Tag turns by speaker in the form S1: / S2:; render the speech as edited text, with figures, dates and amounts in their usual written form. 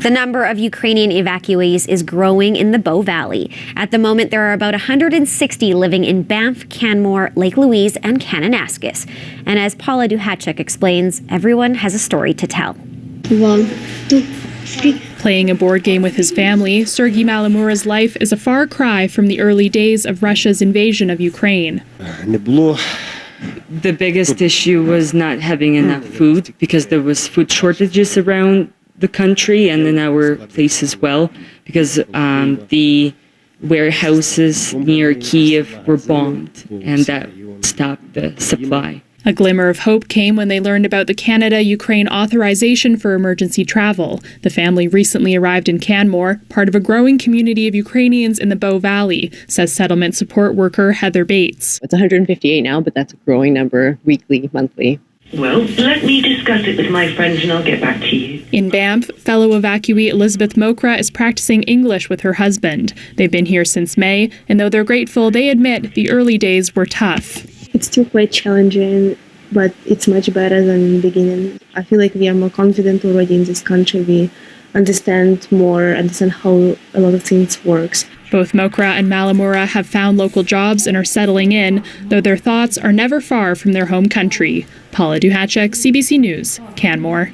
S1: The number of Ukrainian evacuees is growing in the Bow Valley. At the moment, there are about 160 living in Banff, Canmore, Lake Louise, and Kananaskis. And as Paula Duhacek explains, everyone has a story to tell.
S2: 1, 2, 3.
S3: Playing a board game with his family, Sergei Malamura's life is a far cry from the early days of Russia's invasion of Ukraine.
S4: The biggest issue was not having enough food because there was food shortages around the country and in our place as well, because the warehouses near Kiev were bombed and that stopped the supply.
S3: A glimmer of hope came when they learned about the Canada-Ukraine authorization for emergency travel. The family recently arrived in Canmore, part of a growing community of Ukrainians in the Bow Valley, says settlement support worker Heather Bates.
S5: It's 158 now, but that's a growing number, weekly, monthly.
S6: Well, let me discuss it with my friends and I'll get back to you.
S3: In Banff, fellow evacuee Elizabeth Mokra is practicing English with her husband. They've been here since May, and though they're grateful, they admit the early days were tough.
S2: It's still quite challenging, but it's much better than in the beginning. I feel like we are more confident already in this country. We understand how a lot of things works.
S3: Both Mokra and Malamura have found local jobs and are settling in, though their thoughts are never far from their home country. Paula Duhacek, CBC News, Canmore.